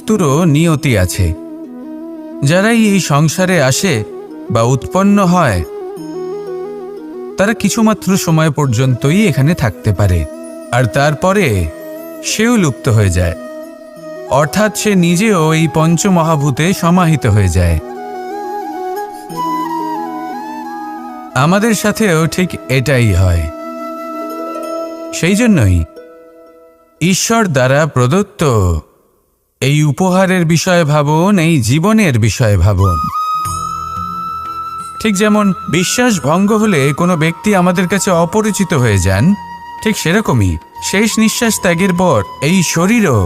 বস্তুরও নিয়তি আছে। যারাই এই সংসারে আসে বা উৎপন্ন হয় তারা কিছুমাত্র সময় পর্যন্তই এখানে থাকতে পারে, আর তারপরে সেও লুপ্ত হয়ে যায়, অর্থাৎ সে নিজেও এই পঞ্চমহাভূতে সমাহিত হয়ে যায়। আমাদের সাথেও ঠিক এটাই হয়। সেই জন্যই ঈশ্বর দ্বারা প্রদত্ত এই উপহারের বিষয়ে ভাবুন, এই জীবনের বিষয়ে ভাবুন। ঠিক যেমন বিশ্বাস ভঙ্গ হলে কোনো ব্যক্তি আমাদের কাছে অপরিচিত হয়ে যান, ঠিক সেরকমই শেষ নিঃশ্বাস ত্যাগের পর এই শরীরও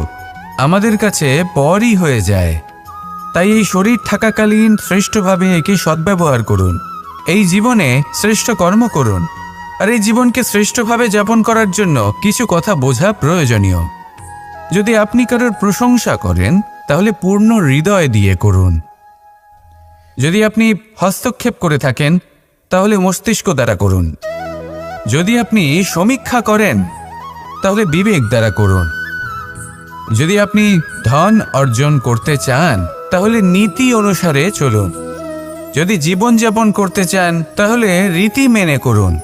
আমাদের কাছে পরই হয়ে যায়। তাই এই শরীর থাকাকালীন শ্রেষ্ঠভাবে একে সদ্ব্যবহার করুন, এই জীবনে শ্রেষ্ঠ কর্ম করুন। আর এই জীবনকে শ্রেষ্ঠভাবে যাপন করার জন্য কিছু কথা বোঝা প্রয়োজনীয়। যদি আপনি কারোর প্রশংসা করেন তাহলে পূর্ণ হৃদয় দিয়ে করুন। যদি আপনি হস্তক্ষেপ করে থাকেন তাহলে মস্তিষ্ক দ্বারা করুন। যদি আপনি সমীক্ষা করেন তাহলে বিবেক দ্বারা করুন। যদি আপনি ধন অর্জন করতে চান তাহলে নীতি অনুসারে চলুন। যদি জীবনযাপন করতে চান তাহলে রীতি মেনে করুন।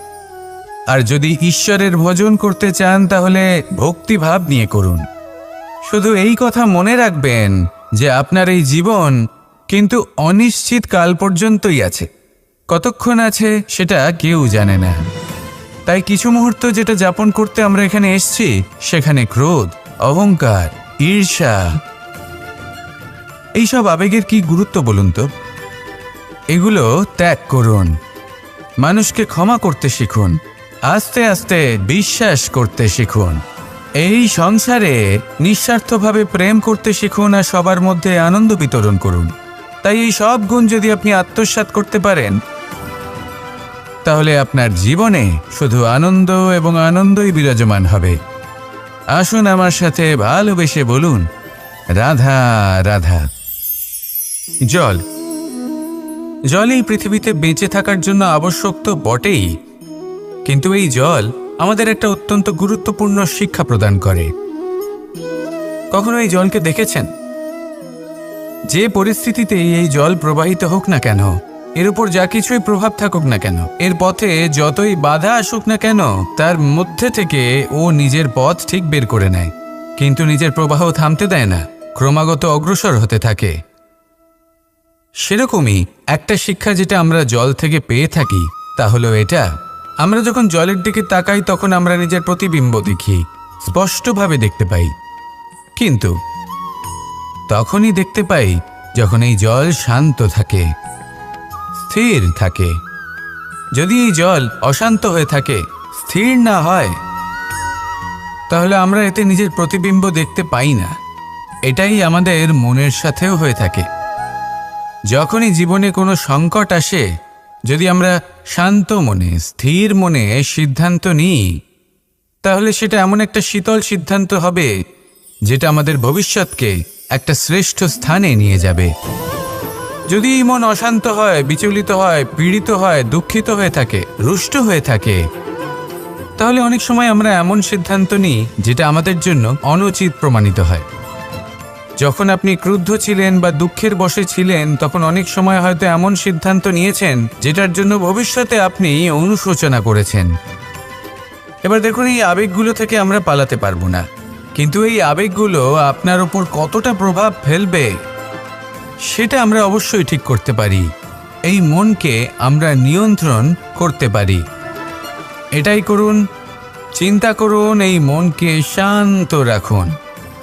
আর যদি ঈশ্বরের ভজন করতে চান তাহলে ভক্তিভাব নিয়ে করুন। শুধু এই কথা মনে রাখবেন যে আপনার এই জীবন কিন্তু অনিশ্চিত কাল পর্যন্তই আছে। কতক্ষণ আছে সেটা কেউ জানে না। তাই কিছু মুহূর্ত যেটা যাপন করতে আমরা এখানে এসেছি, সেখানে ক্রোধ, অহংকার, ঈর্ষা, এইসব আবেগের কি গুরুত্ব বলুন তো? এগুলো ত্যাগ করুন। মানুষকে ক্ষমা করতে শিখুন। আস্তে আস্তে বিশ্বাস করতে শিখুন। এই সংসারে নিঃস্বার্থভাবে প্রেম করতে শিখুন আর সবার মধ্যে আনন্দ বিতরণ করুন। তাই এই সব গুণ যদি আপনি আত্মসাৎ করতে পারেন তাহলে আপনার জীবনে শুধু আনন্দ এবং আনন্দই বিরাজমান হবে। আসুন আমার সাথে ভালোবেসে বলুন, রাধা রাধা। জল জল এই পৃথিবীতে বেঁচে থাকার জন্য আবশ্যক তো বটেই, কিন্তু এই জল আমাদের একটা অত্যন্ত গুরুত্বপূর্ণ শিক্ষা প্রদান করে। কখনো এই জলকে দেখেছেন? যে পরিস্থিতিতেই এই জল প্রবাহিত হোক না কেন, এর উপর যা কিছুই প্রভাব থাকুক না কেন, এর পথে যতই বাধা আসুক না কেন, তার মধ্যে থেকে ও নিজের পথ ঠিক বের করে নেয়, কিন্তু নিজের প্রবাহ থামতে দেয় না, ক্রমাগত অগ্রসর হতে থাকে। সেরকমই একটা শিক্ষা যেটা আমরা জল থেকে পেয়ে থাকি তা হলো এটা, আমরা যখন জলের দিকে তাকাই তখন আমরা নিজের প্রতিবিম্ব দেখি, স্পষ্টভাবে দেখতে পাই। কিন্তু তখনই দেখতে পাই যখন এই জল শান্ত থাকে, স্থির থাকে। যদি এই জল অশান্ত হয়ে থাকে, স্থির না হয়, তাহলে আমরা এতে নিজের প্রতিবিম্ব দেখতে পাই না। এটাই আমাদের মনের সাথেও হয়ে থাকে। যখনই জীবনে কোনো সংকট আসে, যদি আমরা শান্ত মনে, স্থির মনে সিদ্ধান্ত নিই, তাহলে সেটা এমন একটা শীতল সিদ্ধান্ত হবে যেটা আমাদের ভবিষ্যৎকে একটা শ্রেষ্ঠ স্থানে নিয়ে যাবে। যদি এই মন অশান্ত হয়, বিচলিত হয়, পীড়িত হয়, দুঃখিত হয়ে থাকে, রুষ্ট হয়ে থাকে, তাহলে অনেক সময় আমরা এমন সিদ্ধান্ত নিই যেটা আমাদের জন্য অনুচিত প্রমাণিত হয়। যখন আপনি ক্রুদ্ধ ছিলেন বা দুঃখের বশে ছিলেন, তখন অনেক সময় হয়তো এমন সিদ্ধান্ত নিয়েছেন যেটার জন্য ভবিষ্যতে আপনি অনুশোচনা করেছেন। এবার দেখুন, এই আবেগগুলো থেকে আমরা পালাতে পারবো না, কিন্তু এই আবেগগুলো আপনার উপর কতটা প্রভাব ফেলবে সেটা আমরা অবশ্যই ঠিক করতে পারি। এই মনকে আমরা নিয়ন্ত্রণ করতে পারি। এটাই করুন, চিন্তা করুন, এই মনকে শান্ত রাখুন,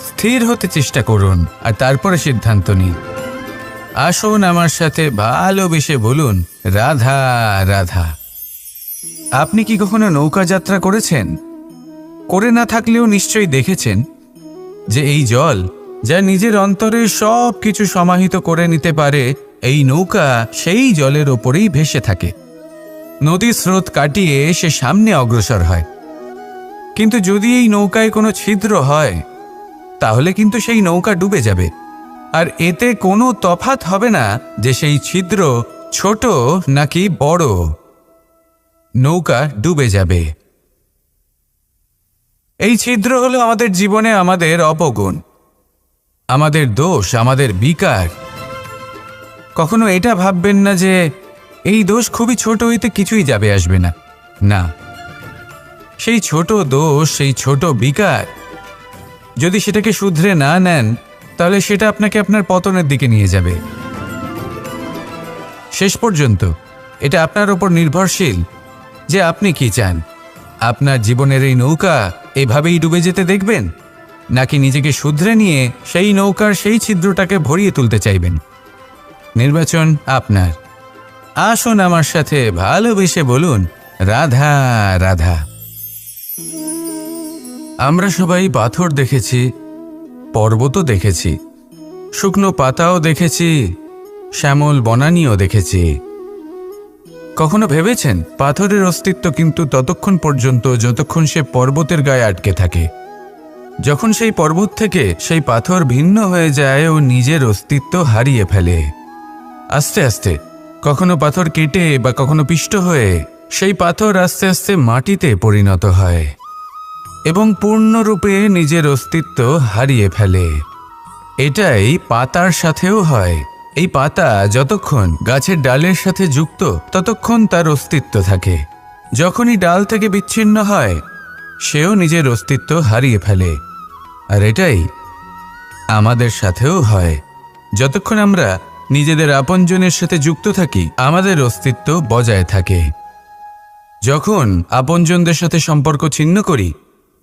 স্থির হতে চেষ্টা করুন, আর তারপরে সিদ্ধান্ত নিন। আসুন আমার সাথে ভালোবেসে বলুন, রাধা রাধা। আপনি কি কখনো নৌকা যাত্রা করেছেন? করে না থাকলেও নিশ্চয়ই দেখেছেন যে এই জল যা নিজের অন্তরে সব কিছু সমাহিত করে নিতে পারে, এই নৌকা সেই জলের ওপরেই ভেসে থাকে। নদীর স্রোত কাটিয়ে সে সামনে অগ্রসর হয়। কিন্তু যদি এই নৌকায় কোনো ছিদ্র হয়, তাহলে কিন্তু সেই নৌকা ডুবে যাবে। আর এতে কোনো তফাৎ হবে না যে সেই ছিদ্র ছোট নাকি বড়, নৌকা ডুবে যাবে। এই ছিদ্র হলো আমাদের জীবনে আমাদের অপগুণ। আমাদের দোষ, আমাদের বিকার। কখনো এটা ভাববেন না যে এই দোষ খুবই ছোট, হইতে কিছুই যাবে আসবে না। না, সেই ছোট দোষ, সেই ছোট বিকার যদি সেটাকে শুধরে না নেন, তাহলে সেটা আপনাকে আপনার পতনের দিকে নিয়ে যাবে। শেষ পর্যন্ত এটা আপনার ওপর নির্ভরশীল যে আপনি কি চান। আপনার জীবনের এই নৌকা এভাবেই ডুবে যেতে দেখবেন, নাকি নিজেকে শুধরে নিয়ে সেই নৌকার সেই ছিদ্রটাকে ভরিয়ে তুলতে চাইবেন। নির্বাচন আপনার। আসুন আমার সাথে ভালোবেসে বলুন, রাধা রাধা। আমরা সবাই পাথর দেখেছি, পর্বতও দেখেছি, শুকনো পাতাও দেখেছি, শ্যামল বনানীও দেখেছি। কখনো ভেবেছেন পাথরের অস্তিত্ব কিন্তু ততক্ষণ পর্যন্ত যতক্ষণ সে পর্বতের গায়ে আটকে থাকে। যখন সেই পর্বত থেকে সেই পাথর ভিন্ন হয়ে যায় ও নিজের অস্তিত্ব হারিয়ে ফেলে। আস্তে আস্তে কখনো পাথর কেটে বা কখনো পিষ্ট হয়ে সেই পাথর আস্তে আস্তে মাটিতে পরিণত হয় এবং পূর্ণরূপে নিজের অস্তিত্ব হারিয়ে ফেলে। এটাই পাতার সাথেও হয়। এই পাতা যতক্ষণ গাছের ডালের সাথে যুক্ত ততক্ষণ তার অস্তিত্ব থাকে। যখনই ডাল থেকে বিচ্ছিন্ন হয় সেও নিজের অস্তিত্ব হারিয়ে ফেলে। আর এটাই আমাদের সাথেও হয়। যতক্ষণ আমরা নিজেদের আপনজনের সাথে যুক্ত থাকি আমাদের অস্তিত্ব বজায় থাকে। যখন আপনজনদের সাথে সম্পর্ক ছিন্ন করি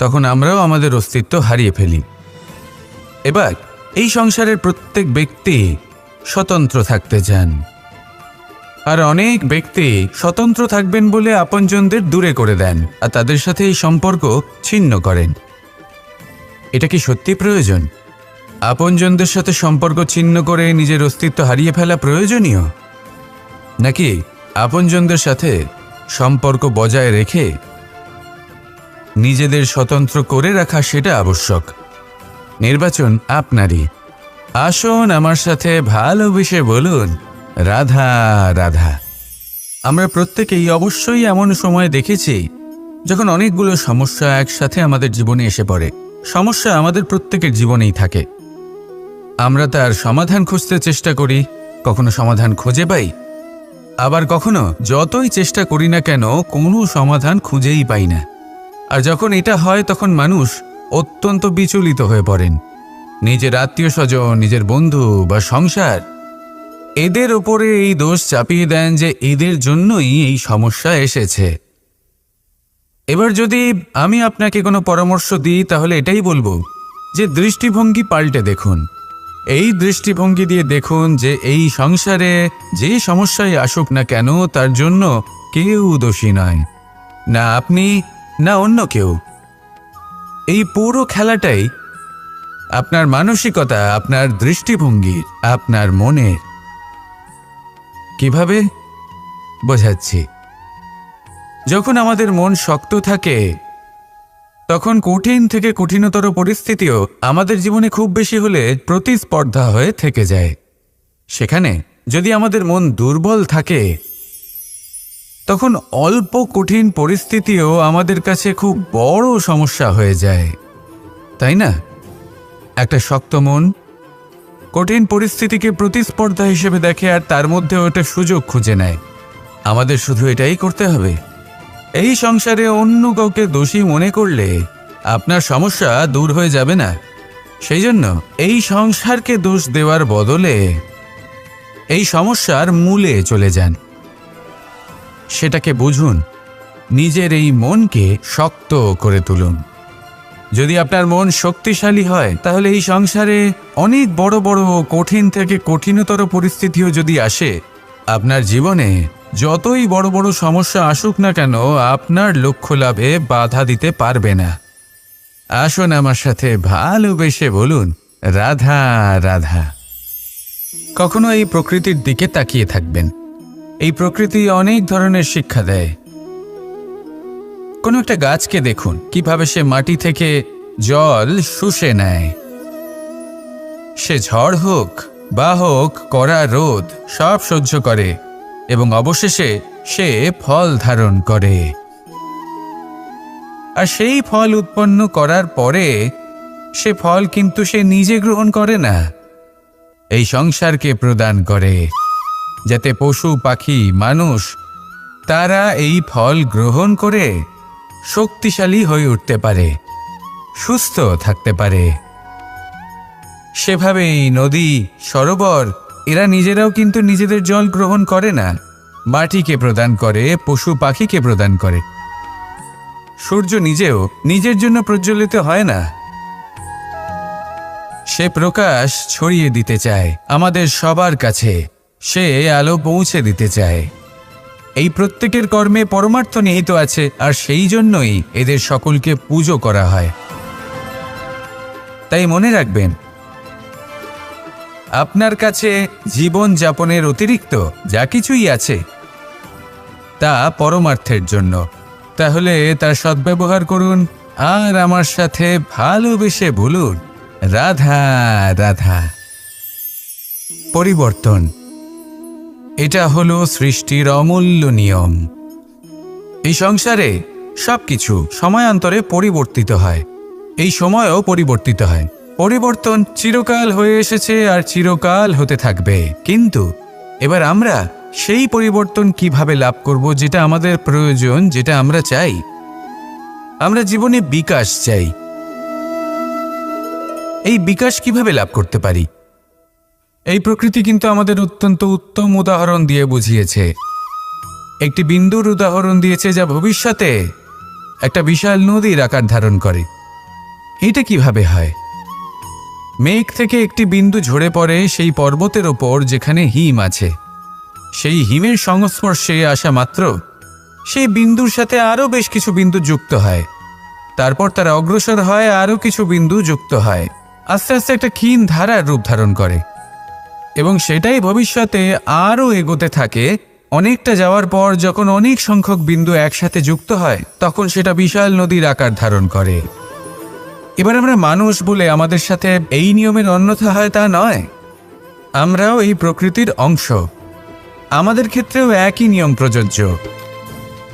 তখন আমরাও আমাদের অস্তিত্ব হারিয়ে ফেলি। এবার এই সংসারের প্রত্যেক ব্যক্তি স্বতন্ত্র থাকতে চান, আর অনেক ব্যক্তি স্বতন্ত্র থাকবেন বলে আপনজনদের দূরে করে দেন আর তাদের সাথে এই সম্পর্ক ছিন্ন করেন। এটা কি সত্যি প্রয়োজন? আপনজনদের সাথে সম্পর্ক ছিন্ন করে নিজের অস্তিত্ব হারিয়ে ফেলা প্রয়োজনীয়, নাকি আপনজনদের সাথে সম্পর্ক বজায় রেখে নিজেদের স্বতন্ত্র করে রাখা সেটা আবশ্যক? নির্বাচন আপনারই। আসুন আমার সাথে ভালোবেসে বলুন, রাধা রাধা। আমরা প্রত্যেকেই অবশ্যই এমন সময় দেখেছি যখন অনেকগুলো সমস্যা একসাথে আমাদের জীবনে এসে পড়ে। সমস্যা আমাদের প্রত্যেকের জীবনেই থাকে। আমরা তার সমাধান খুঁজতে চেষ্টা করি, কখনো সমাধান খুঁজে পাই, আবার কখনো যতই চেষ্টা করি না কেন কোনো সমাধান খুঁজেই পাই না। আর যখন এটা হয় তখন মানুষ অত্যন্ত বিচলিত হয়ে পড়েন। নিজের আত্মীয় স্বজন, নিজের বন্ধু বা সংসার, এদের ওপরে এই দোষ চাপিয়ে দেন যে এদের জন্যই এই সমস্যা এসেছে। এবার যদি আমি আপনাকে কোনো পরামর্শ দিই তাহলে এটাই বলবো যে দৃষ্টিভঙ্গি পাল্টে দেখুন। এই দৃষ্টিভঙ্গি দিয়ে দেখুন যে এই সংসারে যে সমস্যায় আসুক না কেন তার জন্য কেউ দোষী নয়, না আপনি না অন্য কেউ। এই পুরো খেলাটাই আপনার মানসিকতা, আপনার দৃষ্টিভঙ্গি, আপনার মনের। কিভাবে বোঝাচ্ছি? যখন আমাদের মন শক্ত থাকে তখন কঠিন থেকে কঠিনতর পরিস্থিতিও আমাদের জীবনে খুব বেশি হলে প্রতিস্পর্ধা হয়ে থেকে যায়। সেখানে যদি আমাদের মন দুর্বল থাকে তখন অল্প কঠিন পরিস্থিতিও আমাদের কাছে খুব বড় সমস্যা হয়ে যায়, তাই না? একটা শক্ত মন কঠিন পরিস্থিতিকে প্রতিস্পর্ধা হিসেবে দেখে আর তার মধ্যে ওটা সুযোগ খুঁজে নেয়। আমাদের শুধু এটাই করতে হবে। এই সংসারে অন্য কাউকে দোষী মনে করলে আপনার সমস্যা দূর হয়ে যাবে না। সেই জন্য এই সংসারকে দোষ দেওয়ার বদলে এই সমস্যার মূলে চলে যান, সেটাকে বুঝুন, নিজের এই মনকে শক্ত করে তুলুন। যদি আপনার মন শক্তিশালী হয় তাহলে এই সংসারে অনেক বড় বড় কঠিন থেকে কঠিনতর পরিস্থিতিও যদি আসে, আপনার জীবনে যতই বড় বড় সমস্যা আসুক না কেন আপনার লক্ষ্য লাভে বাধা দিতে পারবে না। আসুন আমার সাথে ভালোবেসে বলুন, রাধা রাধা। কখনো এই প্রকৃতির দিকে তাকিয়ে থাকবেন। এই প্রকৃতি অনেক ধরনের শিক্ষা দেয়। কোনো একটা গাছকে দেখুন কিভাবে সে মাটি থেকে জল শুষে নেয়। সে ঝড় হোক বা হোক কড়া রোদ সব সহ্য করে এবং অবশেষে সে ফল ধারণ করে। আর সেই ফল উৎপন্ন করার পরে সে ফল কিন্তু সে নিজে গ্রহণ করে না, এই সংসারকে প্রদান করে, যাতে পশু পাখি মানুষ তারা এই ফল গ্রহণ করে শক্তিশালী হয়ে উঠতে পারে, সুস্থ থাকতে পারে। সেভাবেই নদী, সরোবর এরা নিজেরাও কিন্তু নিজেদের জল গ্রহণ করে না, মাটিকে প্রদান করে, পশু পাখিকে প্রদান করে। সূর্য নিজেও নিজের জন্য প্রজ্বলিত হয় না, সে প্রকাশ ছড়িয়ে দিতে চায় আমাদের সবার কাছে, সে আলো পৌঁছে দিতে চায়। এই প্রত্যেকের কর্মে পরমার্থ নিহিত আছে, আর সেই জন্যই এদের সকলকে পুজো করা হয়। তাই মনে রাখবেন, আপনার কাছে জীবন যাপনের অতিরিক্ত যা কিছুই আছে তা পরমার্থের জন্য। তাহলে তার সদ্ব্যবহার করুন আর আমার সাথে ভালোবেসে বলুন, রাধা রাধা। পরিবর্তন, এটা হলো সৃষ্টির অমূল্য নিয়ম। এই সংসারে সবকিছু সময়ান্তরে পরিবর্তিত হয়, এই সময়ও পরিবর্তিত হয়। পরিবর্তন চিরকাল হয়ে এসেছে আর চিরকাল হতে থাকবে। কিন্তু এবার আমরা সেই পরিবর্তন কিভাবে লাভ করব, যেটা আমাদের প্রয়োজন, যেটা আমরা চাই? আমরা জীবনে বিকাশ চাই। এই বিকাশ কিভাবে লাভ করতে পারি? এই প্রকৃতি কিন্তু আমাদের অত্যন্ত উত্তম উদাহরণ দিয়ে বুঝিয়েছে। একটি বিন্দুর উদাহরণ দিয়েছে, যা ভবিষ্যতে একটা বিশাল নদীর আকার ধারণ করে। এটা কিভাবে হয়? মেঘ থেকে একটি বিন্দু ঝরে পড়ে সেই পর্বতের ওপর যেখানে হিম আছে। সেই হিমের সংস্পর্শে আসা মাত্র সেই বিন্দুর সাথে আরও বেশ কিছু বিন্দু যুক্ত হয়। তারপর তারা অগ্রসর হয়, আরও কিছু বিন্দু যুক্ত হয়, আস্তে আস্তে একটা ক্ষীণ ধারার রূপ ধারণ করে, এবং সেটাই ভবিষ্যতে আরও এগোতে থাকে। অনেকটা যাওয়ার পর যখন অনেক সংখ্যক বিন্দু একসাথে যুক্ত হয়, তখন সেটা বিশাল নদীর আকার ধারণ করে। এবার আমরা মানুষ বলে আমাদের সাথে এই নিয়মের অন্যথা হয় তা নয়। আমরাও এই প্রকৃতির অংশ, আমাদের ক্ষেত্রেও একই নিয়ম প্রযোজ্য।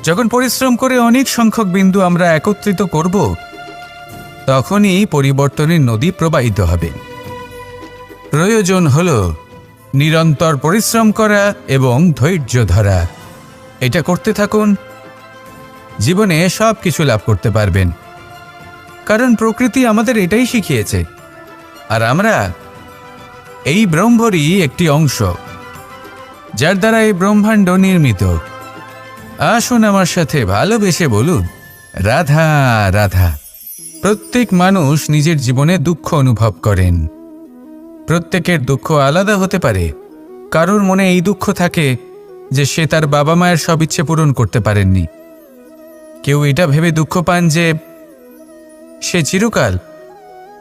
যখন পরিশ্রম করে অনেক সংখ্যক বিন্দু আমরা একত্রিত করব, তখনই পরিবর্তনের নদী প্রবাহিত হবে। প্রয়োজন হল নিরন্তর পরিশ্রম করা এবং ধৈর্য ধরা। এটা করতে থাকুন, জীবনে সব কিছু লাভ করতে পারবেন। কারণ প্রকৃতি আমাদের এটাই শিখিয়েছে, আর আমরা এই ব্রহ্মরই একটি অংশ, যার দ্বারা এই ব্রহ্মাণ্ড নির্মিত। আসুন আমার সাথে ভালোবেসে বলুন, রাধা রাধা। প্রত্যেক মানুষ নিজের জীবনে দুঃখ অনুভব করেন। প্রত্যেকের দুঃখ আলাদা হতে পারে। কারোর মনে এই দুঃখ থাকে যে সে তার বাবা মায়ের সব ইচ্ছে পূরণ করতে পারেননি। কেউ এটা ভেবে দুঃখ পান যে সে চিরকাল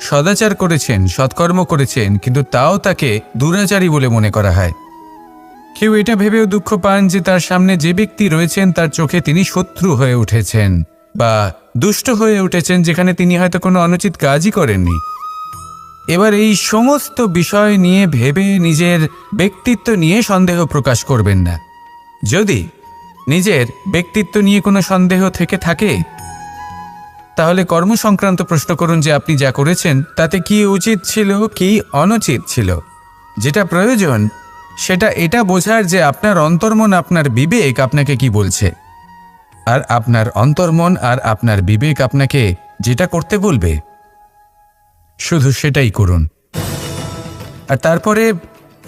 সদাচার করেছেন, সৎকর্ম করেছেন, কিন্তু তাও তাকে দুরাচারী বলে মনে করা হয়। কেউ এটা ভেবেও দুঃখ পান যে তার সামনে যে ব্যক্তি রয়েছেন তার চোখে তিনি শত্রু হয়ে উঠেছেন বা দুষ্ট হয়ে উঠেছেন, যেখানে তিনি হয়তো কোনো অনুচিত কাজই করেননি। এবার এই সমস্ত বিষয় নিয়ে ভেবে নিজের ব্যক্তিত্ব নিয়ে সন্দেহ প্রকাশ করবেন না। যদি নিজের ব্যক্তিত্ব নিয়ে কোনো সন্দেহ থেকে থাকে, তাহলে কর্ম সংক্রান্ত প্রশ্ন করুন যে আপনি যা করেছেন তাতে কি উচিত ছিল, কি অনুচিত ছিল। যেটা প্রয়োজন সেটা এটা বোঝার যে আপনার অন্তর্মন, আপনার বিবেক আপনাকে কি বলছে, আর আপনার অন্তর্মন আর আপনার বিবেক আপনাকে যেটা করতে বলবে শুধু সেটাই করুন। আর তারপরে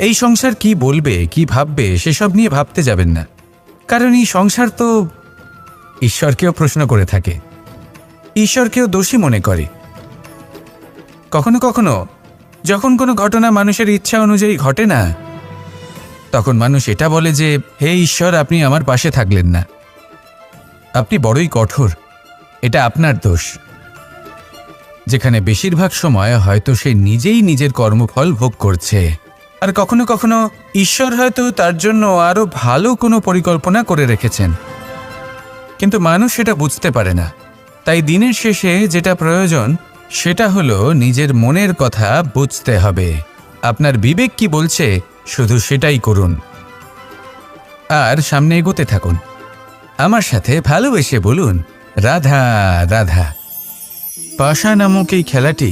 এই সংসার কি বলবে, কি ভাববে, সেসব নিয়ে ভাবতে যাবেন না। কারণ এই সংসার তো ঈশ্বরকেও প্রশ্ন করে থাকে, ঈশ্বরকেও দোষী মনে করে। কখনো কখনো যখন কোনো ঘটনা মানুষের ইচ্ছা অনুযায়ী ঘটে না, তখন মানুষ এটা বলে যে, হে ঈশ্বর, আপনি আমার পাশে থাকলেন না, আপনি বড়ই কঠোর, এটা আপনার দোষ। যেখানে বেশিরভাগ সময় হয়তো সে নিজেই নিজের কর্মফল ভোগ করছে, আর কখনো কখনো ঈশ্বর হয়তো তার জন্য আরো ভালো কোনো পরিকল্পনা করে রেখেছেন, কিন্তু মানুষ সেটা বুঝতে পারে না। তাই দিনের শেষে যেটা প্রয়োজন সেটা হলো নিজের মনের কথা বুঝতে হবে। আপনার বিবেক কি বলছে শুধু সেটাই করুন, আর সামনে এগোতে থাকুন। আমার সাথে ভালোবেসে বলুন, রাধা রাধা। পাশা নামক এই খেলাটি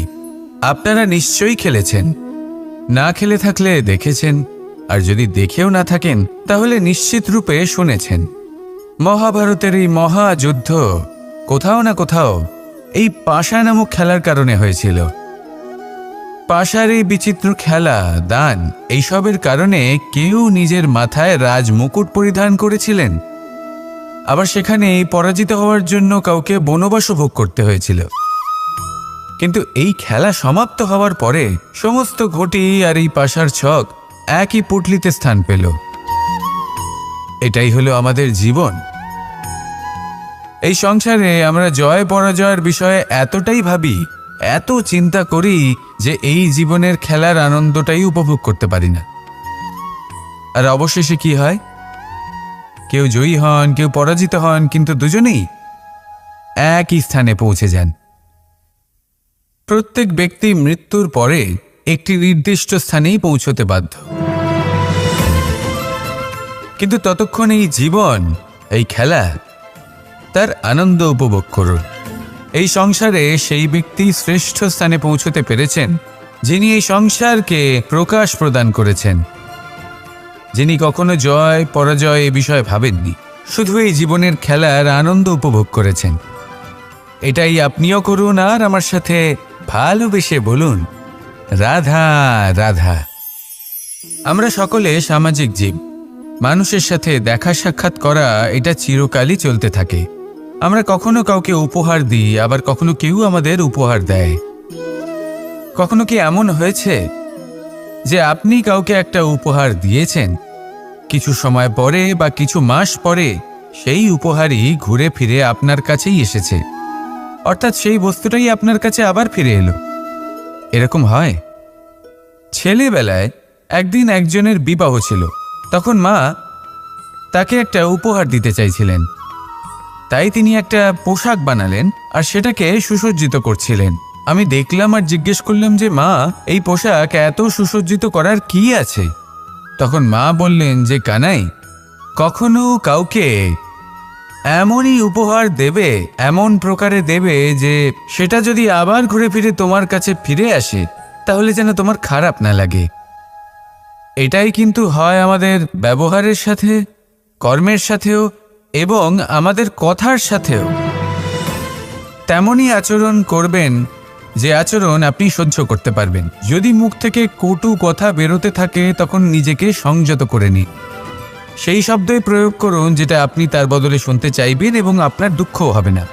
আপনারা নিশ্চয়ই খেলেছেন, না খেলে থাকলে দেখেছেন, আর যদি দেখেও না থাকেন তাহলে নিশ্চিত রূপে শুনেছেন। মহাভারতের এই মহাযুদ্ধ কোথাও না কোথাও এই পাশা নামক খেলার কারণে হয়েছিল। পাশার এই বিচিত্র খেলা, দান, এইসবের কারণে কেউ নিজের মাথায় রাজমুকুট পরিধান করেছিলেন, আবার সেখানে পরাজিত হওয়ার জন্য কাউকে বনবাসও ভোগ করতে হয়েছিল। কিন্তু এই খেলা সমাপ্ত হওয়ার পরে সমস্ত ঘটি আর এই পাশার ছক একই পুটলিতে স্থান পেল। এটাই হলো আমাদের জীবন। এই সংসারে আমরা জয় পরাজয়ের বিষয়ে এতটাই ভাবি, এত চিন্তা করি যে এই জীবনের খেলার আনন্দটাই উপভোগ করতে পারি না। আর অবশেষে কি হয়? কেউ জয়ী হন, কেউ পরাজিত হন, কিন্তু দুজনেই একই স্থানে পৌঁছে যান। প্রত্যেক ব্যক্তি মৃত্যুর পরে একটি নির্দিষ্ট স্থানেই পৌঁছতে বাধ্য, কিন্তু ততক্ষণ এই জীবন, এই খেলা, তার আনন্দ উপভোগ করুন। এই সংসারে সেই ব্যক্তি শ্রেষ্ঠ স্থানে পৌঁছতে পেরেছেন যিনি এই সংসারকে প্রকাশ প্রদান করেছেন, যিনি কখনো জয় পরাজয় এ বিষয়ে ভাবেননি, শুধু এই জীবনের খেলার আনন্দ উপভোগ করেছেন। এটাই আপনিও করুন আর আমার সাথে ভালোবেসে বলুন, রাধা রাধা। আমরা সকলে সামাজিক জীব। মানুষের সাথে দেখা সাক্ষাৎ করা এটা চিরকালই চলতে থাকে। আমরা কখনো কাউকে উপহার দিই, আবার কখনো কেউ আমাদের উপহার দেয়। কখনো কি এমন হয়েছে যে আপনি কাউকে একটা উপহার দিয়েছেন, কিছু সময় পরে বা কিছু মাস পরে সেই উপহারই ঘুরে ফিরে আপনার কাছেই এসেছে, অর্থাৎ সেই বস্তুটাই আপনার কাছে আবার ফিরে এলো? এরকম হয়। ছেলেবেলায় একদিন একজনের বিবাহ ছিল, তখন মা তাকে একটা উপহার দিতে চাইছিলেন, তাই তিনি একটা পোশাক বানালেন আর সেটাকে সুসজ্জিত করছিলেন। আমি দেখলাম আর জিজ্ঞেস করলাম যে মা, এই পোশাক এত সুসজ্জিত করার কি আছে? তখন মা বললেন যে কানাই, কখনো কাউকে এমনই উপহার দেবে, এমন প্রকারে দেবে যে সেটা যদি আবার ঘুরে ফিরে তোমার কাছে ফিরে আসে তাহলে যেন তোমার খারাপ না লাগে। এটাই কিন্তু হয় আমাদের ব্যবহারের সাথে, কর্মের সাথেও এবং আমাদের কথার সাথেও। তেমনই আচরণ করবেন যে আচরণ আপনি সহ্য করতে পারবেন। যদি মুখ থেকে কটু কথা বেরোতে থাকে তখন নিজেকে সংযত করে নিন। সেই শব্দই প্রয়োগ করুন যেটা আপনি তার বদলে শুনতে চাইবেন এবং আপনার দুঃখও হবে না,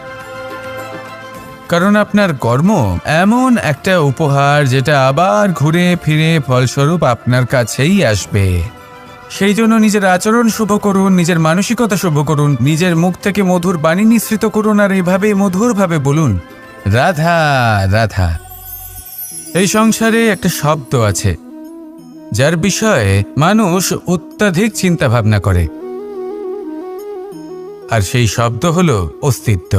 কারণ আপনার কর্ম এমন একটা উপহার যেটা আবার ঘুরে ফিরে ফলস্বরূপ আপনার কাছেই আসবে। সেই জন্য নিজের আচরণ শুভ করুন, নিজের মানসিকতা শুভ করুন, নিজের মুখ থেকে মধুর বাণী নিঃসৃত করুন আর এইভাবে মধুরভাবে বলুন, রাধা রাধা। এই সংসারে একটা শব্দ আছে যার বিষয়ে মানুষ অত্যাধিক চিন্তা ভাবনা করে, আর সেই শব্দ হলো অস্তিত্ব,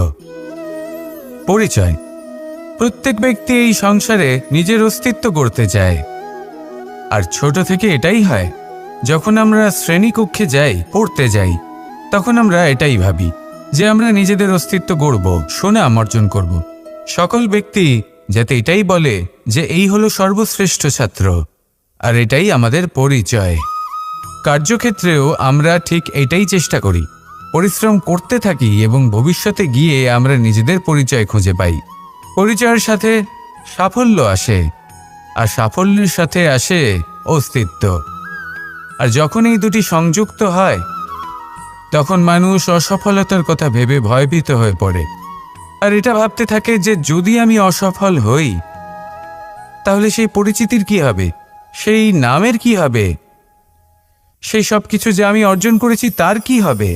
পরিচয়। প্রত্যেক ব্যক্তি এই সংসারে নিজের অস্তিত্ব গড়তে চায়, আর ছোট থেকে এটাই হয়। যখন আমরা শ্রেণীকক্ষে যাই, পড়তে যাই, তখন আমরা এটাই ভাবি যে আমরা নিজেদের অস্তিত্ব গড়ব, সুনাম অর্জন করব। সকল ব্যক্তি যাতে এটাই বলে যে এই হলো সর্বশ্রেষ্ঠ ছাত্র, আর এটাই আমাদের পরিচয়। কার্যক্ষেত্রেও আমরা ঠিক এটাই চেষ্টা করি, পরিশ্রম করতে থাকি এবং ভবিষ্যতে গিয়ে আমরা নিজেদের পরিচয় খুঁজে পাই। পরিচয়ের সাথে সাফল্য আসে, আর সাফল্যের সাথে আসে অস্তিত্ব। আর যখন এই দুটি সংযুক্ত হয় তখন মানুষ অসফলতার কথা ভেবে ভয়ভীত হয়ে পড়ে, আর এটা ভাবতে থাকে যে যদি আমি অসফল হই তাহলে সেই পরিচিতির কি হবে, সেই নামের কি হবে, সেই সব কিছু যে আমি অর্জন করেছি তার কি হবে।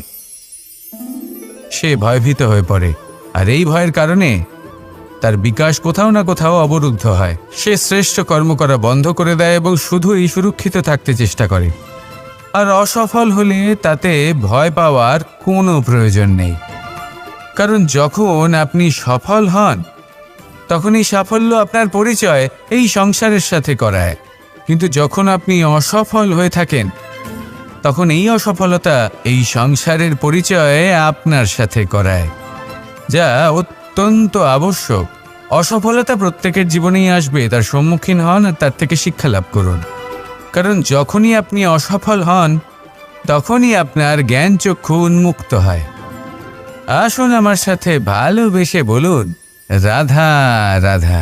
সে ভয়ভীত হয়ে পড়ে, আর এই ভয়ের কারণে তার বিকাশ কোথাও না কোথাও অবরুদ্ধ হয়। সে শ্রেষ্ঠ কর্ম করা বন্ধ করে দেয় এবং শুধুই সুরক্ষিত থাকতে চেষ্টা করে। আর অসফল হলে তাতে ভয় পাওয়ার কোনো প্রয়োজন নেই, কারণ যখন আপনি সফল হন তখন এই সাফল্য আপনার পরিচয় এই সংসারের সাথে করায়। কিন্তু যখন আপনি অসফল হয়ে থাকেন তখন এই অসফলতা এই সংসারের পরিচয় আপনার সাথে করায়, যা অত্যন্ত আবশ্যক। অসফলতা প্রত্যেকের জীবনেই আসবে, তার সম্মুখীন হন আর তার থেকে শিক্ষা লাভ করুন। কারণ যখনই আপনি অসফল হন তখনই আপনার জ্ঞান চক্ষু উন্মুক্ত হয়। আসুন আমার সাথে ভালোবেসে বলুন, রাধা রাধা।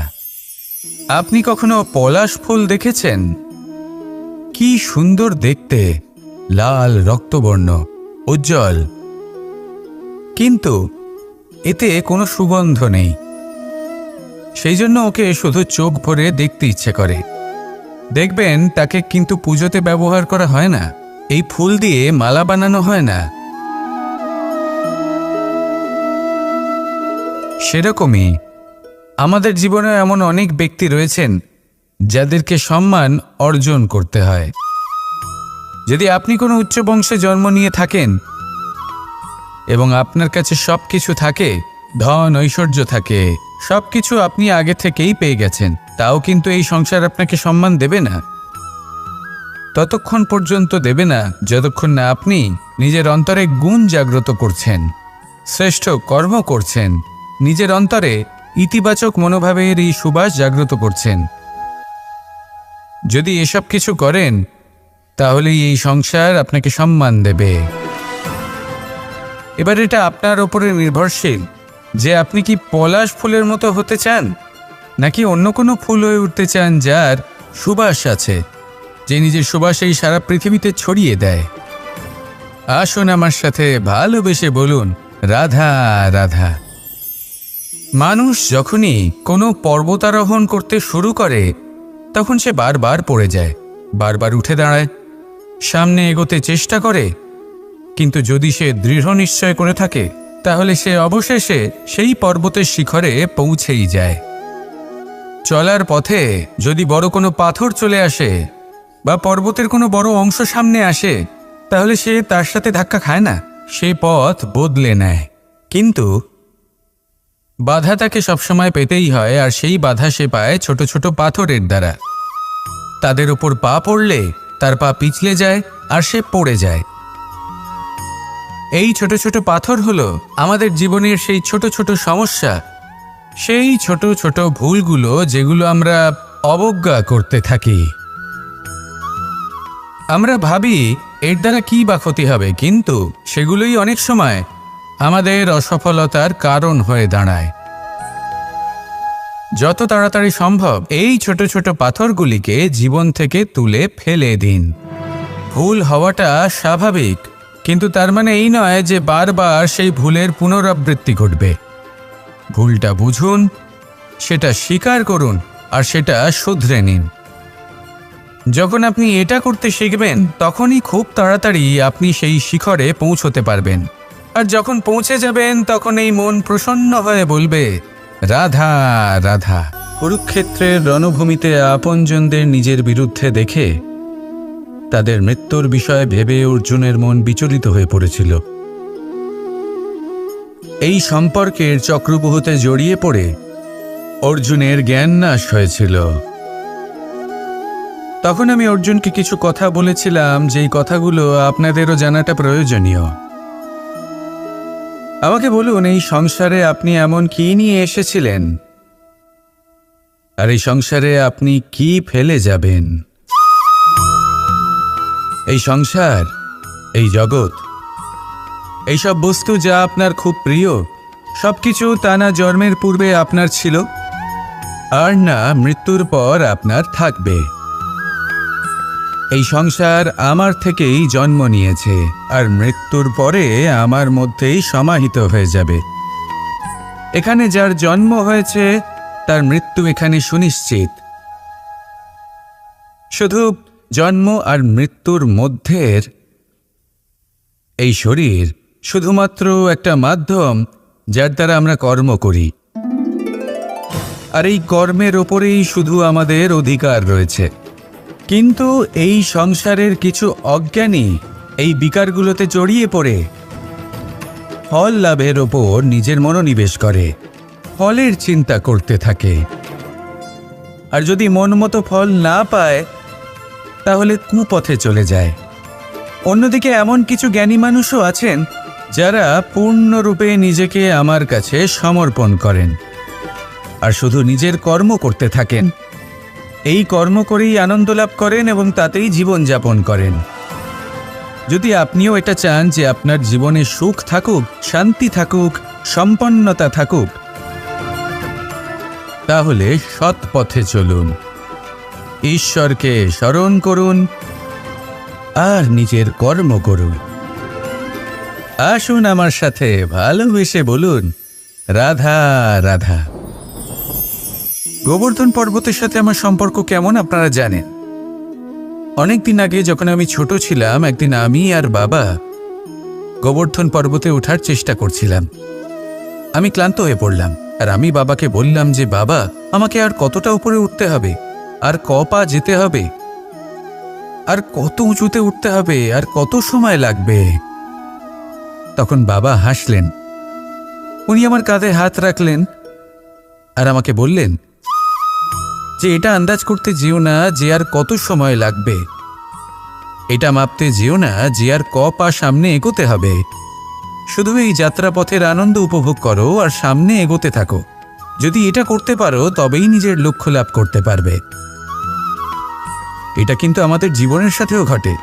আপনি কখনো পলাশ ফুল দেখেছেন? কি সুন্দর দেখতে, লাল রক্তবর্ণ, উজ্জ্বল, কিন্তু এতে কোনো সুগন্ধ নেই। সেই জন্য ওকে শুধু চোখ ভরে দেখতে ইচ্ছে করে। দেখবেন তাকে কিন্তু পুজোতে ব্যবহার করা হয় না, এই ফুল দিয়ে মালা বানানো হয় না। সেরকমই আমাদের জীবনে এমন অনেক ব্যক্তি রয়েছেন যাদেরকে সম্মান অর্জন করতে হয়। যদি আপনি কোনো উচ্চ বংশে জন্ম নিয়ে থাকেন এবং আপনার কাছে সব কিছু থাকে, ধন ঐশ্বর্য থাকে, সব কিছু আপনি আগে থেকেই পেয়ে গেছেন, তাও কিন্তু এই সংসার আপনাকে সম্মান দেবে না। ততক্ষণ পর্যন্ত দেবে না যতক্ষণ না আপনি নিজের অন্তরে গুণ জাগ্রত করছেন, শ্রেষ্ঠ কর্ম করছেন, নিজের অন্তরে ইতিবাচক মনোভাবের এই সুবাস জাগ্রত করছেন। যদি এসব কিছু করেন তাহলেই এই সংসার আপনাকে সম্মান দেবে। এবার এটা আপনার ওপরে নির্ভরশীল যে আপনি কি পলাশ ফুলের মতো হতে চান, নাকি অন্য কোনো ফুল হয়ে উঠতে চান যার সুবাস আছে, যে নিজের সুবাস এই সারা পৃথিবীতে ছড়িয়ে দেয়। আসুন আমার সাথে ভালোবেসে বলুন, রাধা রাধা। মানুষ যখনই কোনো পর্বতারোহণ করতে শুরু করে তখন সে বারবার পড়ে যায়, বারবার উঠে দাঁড়ায়, সামনে এগোতে চেষ্টা করে, কিন্তু যদি সে দৃঢ় নিশ্চয় করে থাকে তাহলে সে অবশেষে সেই পর্বতের শিখরে পৌঁছেই যায়। চলার পথে যদি বড় কোনো পাথর চলে আসে বা পর্বতের কোনো বড় অংশ সামনে আসে তাহলে সে তার সাথে ধাক্কা খায় না, সে পথ বদলে নেয়। কিন্তু বাধা তাকে সবসময় পেতেই হয়, আর সেই বাধা সে পায় ছোট ছোট পাথরের দ্বারা। তাদের ওপর পা পড়লে তার পা পিছলে যায় আর সে পড়ে যায়। এই ছোট ছোট পাথর হলো আমাদের জীবনের সেই ছোট ছোট সমস্যা, সেই ছোট ছোট ভুলগুলো যেগুলো আমরা অবজ্ঞা করতে থাকি। আমরা ভাবি এর দ্বারা কি বা ক্ষতি হবে, কিন্তু সেগুলোই অনেক সময় আমাদের অসফলতার কারণ হয়ে দাঁড়ায়। যত তাড়াতাড়ি সম্ভব এই ছোট ছোট পাথরগুলিকে জীবন থেকে তুলে ফেলে দিন। ভুল হওয়াটা স্বাভাবিক, কিন্তু তার মানে এই নয় যে বারবার সেই ভুলের পুনরাবৃত্তি ঘটবে। ভুলটা বুঝুন, সেটা স্বীকার করুন আর সেটা শুধরে নিন। যখন আপনি এটা করতে শিখবেন তখনই খুব তাড়াতাড়ি আপনি সেই শিখরে পৌঁছতে পারবেন। আর যখন পৌঁছে যাবেন তখন এই মন প্রসন্ন হয়ে বলবে, রাধা রাধা। কুরুক্ষেত্রের রণভূমিতে আপনজনদের নিজের বিরুদ্ধে দেখে তাদের মৃত্যুর বিষয়ে ভেবে অর্জুনের মন বিচলিত হয়ে পড়েছিল। এই সম্পর্কের চক্রব্যূহতে জড়িয়ে পড়ে অর্জুনের জ্ঞান নাশ হয়েছিল। তখন আমি অর্জুনকে কিছু কথা বলেছিলাম, যেই কথাগুলো আপনাদেরও জানাটা প্রয়োজনীয়। আমাকে বলুন, এই সংসারে আপনি এমন কি নিয়ে এসেছিলেন, আর এই সংসারে আপনি কি ফেলে যাবেন? এই সংসার, এই জগৎ, এইসব বস্তু যা আপনার খুব প্রিয়, সবকিছু তা না জন্মের পূর্বে আপনার ছিল আর না মৃত্যুর পর আপনার থাকবে। এই সংসার আমার থেকেই জন্ম নিয়েছে আর মৃত্যুর পরে আমার মধ্যেই সমাহিত হয়ে যাবে। এখানে যার জন্ম হয়েছে তার মৃত্যু এখানে সুনিশ্চিত। শুধু জন্ম আর মৃত্যুর মধ্যের এই শরীর শুধুমাত্র একটা মাধ্যম যার দ্বারা আমরা কর্ম করি, আর এই কর্মের ওপরেই শুধু আমাদের অধিকার রয়েছে। কিন্তু এই সংসারের কিছু অজ্ঞানী এই বিকারগুলোতে জড়িয়ে পড়ে ফল লাভের ওপর নিজের মনোনিবেশ করে, ফলের চিন্তা করতে থাকে, আর যদি মন মতো ফল না পায় তাহলে কুপথে চলে যায়। অন্যদিকে এমন কিছু জ্ঞানী মানুষও আছেন যারা পূর্ণরূপে নিজেকে আমার কাছে সমর্পণ করেন, আর শুধু নিজের কর্ম করতে থাকেন। এই কর্ম করেই আনন্দ লাভ করেন এবং তাতেই জীবন যাপন করেন। যদি আপনিও এটা চান যে আপনার জীবনে সুখ থাকুক, শান্তি থাকুক, সম্পন্নতা থাকুক, তাহলে সৎ পথে চলুন, ঈশ্বরকে স্মরণ করুন আর নিজের কর্ম করুন। আসুন আমার সাথে ভালোবেসে বলুন, রাধা রাধা। গোবর্ধন পর্বতের সাথে আমার সম্পর্ক কেমন আপনারা জানেন। অনেকদিন আগে যখন আমি ছোট ছিলাম, একদিন আমি আর বাবা গোবর্ধন পর্বতে ওঠার চেষ্টা করছিলাম। আমি ক্লান্ত হয়ে পড়লাম আর আমি বাবাকে বললাম যে বাবা, আমাকে আর কতটা উপরে উঠতে হবে, আর ক পা যেতে হবে, আর কত উঁচুতে উঠতে হবে, আর কত সময় লাগবে। তখন বাবা হাসলেন। উনি আমার কাঁধে হাত রাখলেন আর আমাকে বললেন যে এটা আন্দাজ করতে যেও না যে আর কত সময় লাগবে, এটা মাপতে যেও না যে আর ক পা সামনে এগোতে হবে। শুধু এই যাত্রাপথের আনন্দ উপভোগ করো আর সামনে এগোতে থাকো। যদি এটা করতে পারো তবেই নিজের লক্ষ্য লাভ করতে পারবে। এটা কিন্তু আমাদের জীবনের সাথেও ঘটে।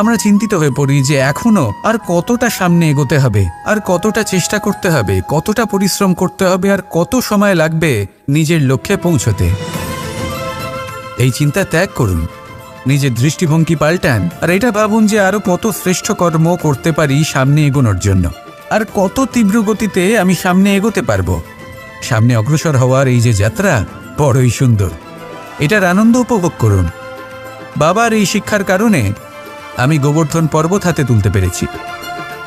আমরা চিন্তিত হয়ে পড়ি যে এখনো আর কতটা সামনে এগোতে হবে, আর কতটা চেষ্টা করতে হবে, কতটা পরিশ্রম করতে হবে, আর কত সময় লাগবে নিজের লক্ষ্যে পৌঁছতে। এই চিন্তা ত্যাগ করুন, নিজের দৃষ্টিভঙ্গি পাল্টান আর এটা ভাবুন যে আরো কত শ্রেষ্ঠ কর্ম করতে পারি সামনে এগোনোর জন্য, আর কত তীব্র গতিতে আমি সামনে এগোতে পারবো। সামনে অগ্রসর হওয়ার এই যে যাত্রা বড়ই সুন্দর, এটার আনন্দ উপভোগ করুন। বাবার এই শিক্ষার কারণে আমি গোবর্ধন পর্বত হাতে তুলতে পেরেছি।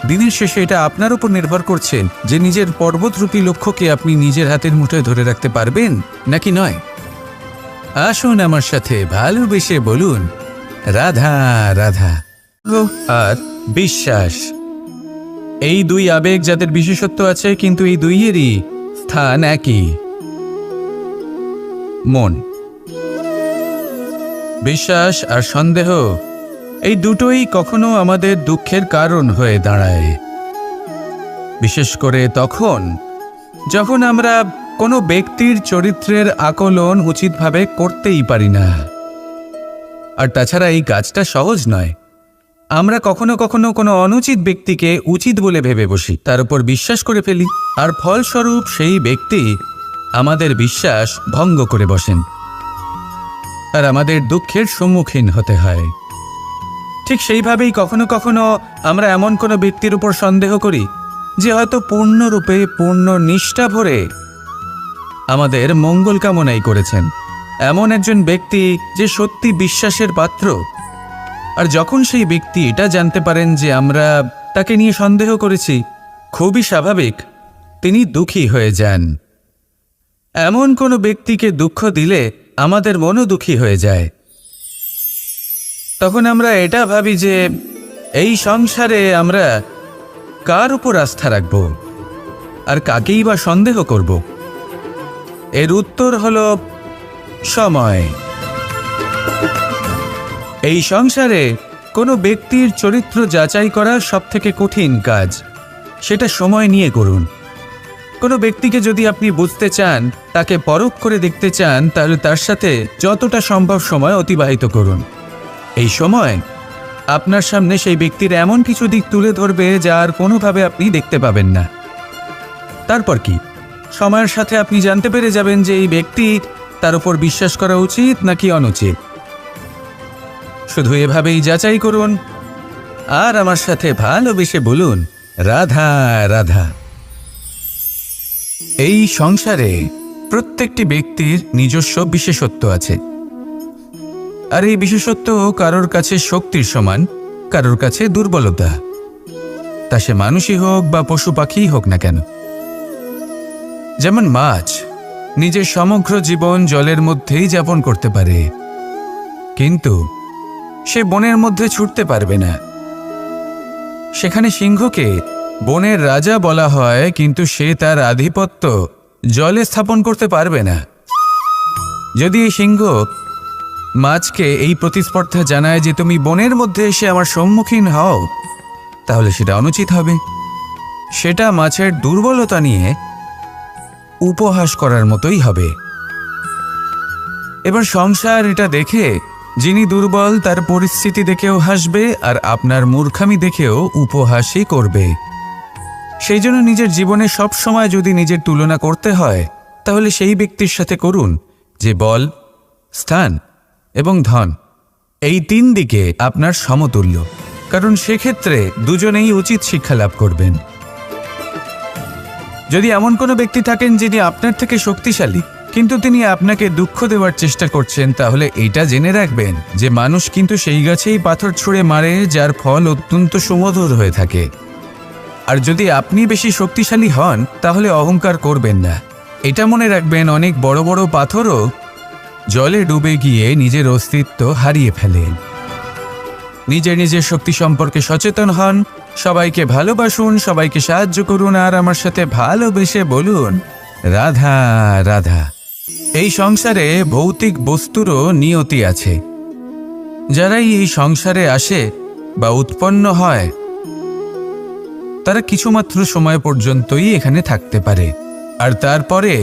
দিনের শেষে এটা আপনার উপর নির্ভর করছে যে নিজের পর্বতরূপী লক্ষ্যকে আপনি নিজের হাতের মুঠোয় ধরে রাখতে পারবেন নাকি নয়। আসুন আমার সাথে ভালোবেসে বলুন, রাধা রাধা। আর বিশ্বাস, এই দুই আবেগ যাদের বিশেষত্ব আছে, কিন্তু এই দুইয়েরই স্থান একই, মন। বিশ্বাস আর সন্দেহ, এই দুটোই কখনো আমাদের দুঃখের কারণ হয়ে দাঁড়ায়। বিশেষ করে তখন যখন আমরা কোনো ব্যক্তির চরিত্রের আকলন উচিতভাবে করতেই পারি না। আর তাছাড়া এই কাজটা সহজ নয়। আমরা কখনো কখনো কোনো অনুচিত ব্যক্তিকে উচিত বলে ভেবে বসি, তার উপর বিশ্বাস করে ফেলি, আর ফলস্বরূপ সেই ব্যক্তি আমাদের বিশ্বাস ভঙ্গ করে বসেন আর আমাদের দুঃখের সম্মুখীন হতে হয়। ঠিক সেইভাবেই কখনো কখনো আমরা এমন কোনো ব্যক্তির উপর সন্দেহ করি যে হয়তো পূর্ণরূপে পূর্ণ নিষ্ঠা ভরে আমাদের মঙ্গল কামনাই করেছেন। এমন একজন ব্যক্তি যে সত্যি বিশ্বাসের পাত্র, আর যখন সেই ব্যক্তি এটা জানতে পারেন যে আমরা তাকে নিয়ে সন্দেহ করেছি, খুবই স্বাভাবিক তিনি দুঃখী হয়ে যান। এমন কোনো ব্যক্তিকে দুঃখ দিলে আমাদের মনও দুঃখী হয়ে যায়। তখন আমরা এটা ভাবি যে এই সংসারে আমরা কার উপর আস্থা রাখব আর কাকেই বা সন্দেহ করব। এর উত্তর হলো সময়। এই সংসারে কোনো ব্যক্তির চরিত্র যাচাই করা সবথেকে কঠিন কাজ, সেটা সময় নিয়ে করুন। কোনো ব্যক্তিকে যদি আপনি বুঝতে চান, তাকে পরখ করে দেখতে চান, তাহলে তার সাথে যতটা সম্ভব সময় অতিবাহিত করুন। এই সময় আপনার সামনে সেই ব্যক্তির এমন কিছু দিক তুলে ধরবে যা আর কোনোভাবে আপনি দেখতে পাবেন না। তারপর কি, সময়ের সাথে আপনি জানতে পেরে যাবেন যে এই ব্যক্তি, তার উপর বিশ্বাস করা উচিত নাকি অনুচিত। শুধু এভাবেই যাচাই করুন আর আমার সাথে ভালোবেসে বলুন, রাধা রাধা। এই সংসারে প্রত্যেকটি ব্যক্তির নিজস্ব বিশেষত্ব আছে, আর এই বিশেষত্ব কারোর কাছে শক্তির সমান, কারোর কাছে দুর্বলতা, তা সে মানুষই হোক বা পশু পাখিই হোক না কেন। যেমন মাছ নিজের সমগ্র জীবন জলের মধ্যেই যাপন করতে পারে, কিন্তু সে বনের মধ্যে ছুটতে পারবে না। সেখানে সিংহকে বনের রাজা বলা হয়, কিন্তু সে তার আধিপত্য জলে স্থাপন করতে পারবে না। যদি এই সিংহ মাছকে এই প্রতিস্পর্ধা জানায় যে তুমি বনের মধ্যে এসে আমার সম্মুখীন হও, তাহলে সেটা অনুচিত হবে। সেটা মাছের দুর্বলতা নিয়ে উপহাস করার মতোই হবে। এবার সংসার এটা দেখে যিনি দুর্বল তার পরিস্থিতি দেখেও হাসবে আর আপনার মূর্খামি দেখেও উপহাসই করবে। সেই জন্য নিজের জীবনে সব সময় যদি নিজের তুলনা করতে হয় তাহলে সেই ব্যক্তির সাথে করুন যে বল, স্থান এবং ধন এই 3 দিকে আপনার সমতুল্য, কারণ সেক্ষেত্রে দুজনেই উচিত শিক্ষা লাভ করবেন। যদি এমন কোনো ব্যক্তি থাকেন যিনি আপনার থেকে শক্তিশালী কিন্তু তিনি আপনাকে দুঃখ দেওয়ার চেষ্টা করছেন, তাহলে এটা জেনে রাখবেন যে মানুষ কিন্তু সেই গাছেই পাথর ছুঁড়ে মারে যার ফল অত্যন্ত সুমধুর হয়ে থাকে। আর যদি আপনি বেশি শক্তিশালী হন তাহলে অহংকার করবেন না। এটা মনে রাখবেন, অনেক বড় বড় পাথরও জলে ডুবে গিয়ে নিজের অস্তিত্ব হারিয়ে ফেলে। নিজের শক্তি সম্পর্কে সচেতন হন, সবাইকে ভালোবাসুন, সবাইকে সাহায্য করুন আর আমার সাথে ভালোবেসে বলুন রাধা রাধা। এই সংসারে ভৌতিক বস্তুরও নিয়তি আছে। যারাই এই সংসারে আসে বা উৎপন্ন হয় তারা কিছুমাত্র সময় পর্যন্তই এখানে থাকতে পারে, আর তারপরে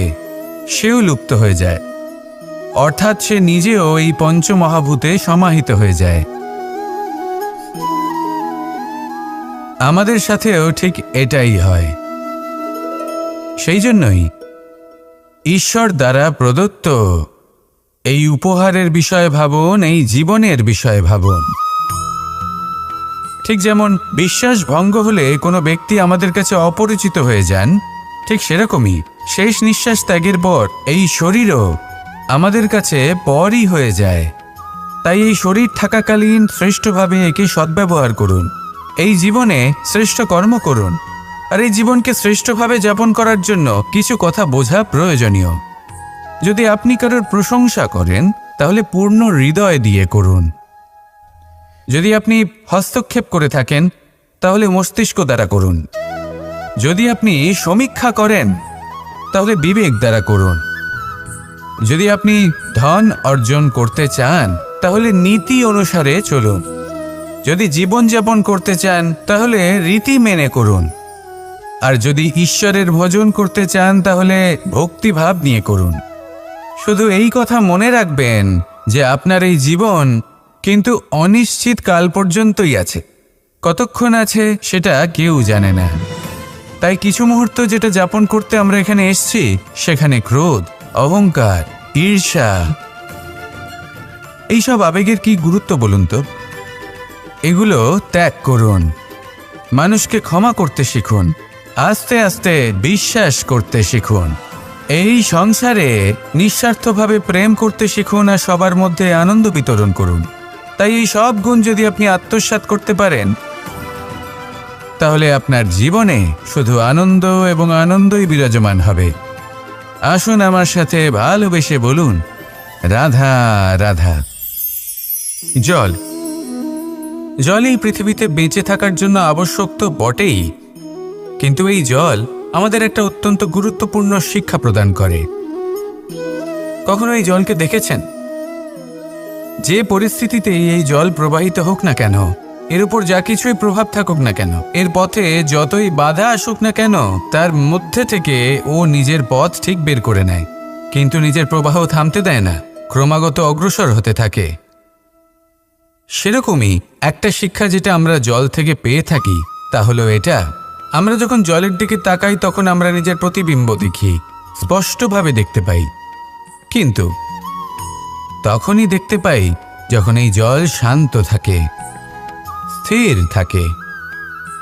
সেও লুপ্ত হয়ে যায়, অর্থাৎ সে নিজেও এই পঞ্চমহাভূতে সমাহিত হয়ে যায়। আমাদের সাথেও ঠিক এটাই হয়। সেই জন্যই ঈশ্বর দ্বারা প্রদত্ত এই উপহারের বিষয়ে ভাবুন, এই জীবনের বিষয়ে ভাবুন। ঠিক যেমন বিশ্বাস ভঙ্গ হলে কোনো ব্যক্তি আমাদের কাছে অপরিচিত হয়ে যান, ঠিক সেরকমই শেষ নিঃশ্বাস ত্যাগের পর এই শরীরও আমাদের কাছে পরই হয়ে যায়। তাই এই শরীর থাকাকালীন শ্রেষ্ঠভাবে একে সদ্ব্যবহার করুন, এই জীবনে শ্রেষ্ঠ কর্ম করুন। আর এই জীবনকে শ্রেষ্ঠভাবে যাপন করার জন্য কিছু কথা বোঝা প্রয়োজনীয়। যদি আপনি কারোর প্রশংসা করেন তাহলে পূর্ণ হৃদয় দিয়ে করুন। যদি আপনি হস্তক্ষেপ করে থাকেন তাহলে মস্তিষ্ক দ্বারা করুন। যদি আপনি সমীক্ষা করেন তাহলে বিবেক দ্বারা করুন। যদি আপনি ধন অর্জন করতে চান তাহলে নীতি অনুসারে চলুন। যদি জীবনযাপন করতে চান তাহলে রীতি মেনে করুন। আর যদি ঈশ্বরের ভজন করতে চান তাহলে ভক্তিভাব নিয়ে করুন। শুধু এই কথা মনে রাখবেন যে আপনার এই জীবন কিন্তু অনিশ্চিত কাল পর্যন্তই আছে। কতক্ষণ আছে সেটা কেউ জানে না। তাই কিছু মুহূর্ত যেটা যাপন করতে আমরা এখানে এসেছি সেখানে ক্রোধ, অহংকার, ঈর্ষা এইসব আবেগের কি গুরুত্ব বলুন তো? এগুলো ত্যাগ করুন। মানুষকে ক্ষমা করতে শিখুন। আস্তে আস্তে বিশ্বাস করতে শিখুন। এই সংসারে নিঃস্বার্থভাবে প্রেম করতে শিখুন আর সবার মধ্যে আনন্দ বিতরণ করুন। তাই এই সব গুণ যদি আপনি আত্মসাৎ করতে পারেন তাহলে আপনার জীবনে শুধু আনন্দ এবং আনন্দই বিরাজমান হবে। আসুন আমার সাথে ভালোবেসে বলুন রাধা রাধা। জল এই পৃথিবীতে বেঁচে থাকার জন্য আবশ্যক তো বটেই, কিন্তু এই জল আমাদের একটা অত্যন্ত গুরুত্বপূর্ণ শিক্ষা প্রদান করে। কখনো এই জলকে দেখেছেন? যে পরিস্থিতিতেই এই জল প্রবাহিত হোক না কেন, এর উপর যা কিছুই প্রভাব থাকুক না কেন, এর পথে যতই বাধা আসুক না কেন, তার মধ্যে থেকে ও নিজের পথ ঠিক বের করে নেয়, কিন্তু নিজের প্রবাহ থামতে দেয় না, ক্রমাগত অগ্রসর হতে থাকে। সেরকমই একটা শিক্ষা যেটা আমরা জল থেকে পেয়ে থাকি তা হলো এটা, আমরা যখন জলের দিকে তাকাই তখন আমরা নিজের প্রতিবিম্ব দেখি, স্পষ্টভাবে দেখতে পাই। কিন্তু তখনই দেখতে পাই যখন এই জল শান্ত থাকে, স্থির থাকে।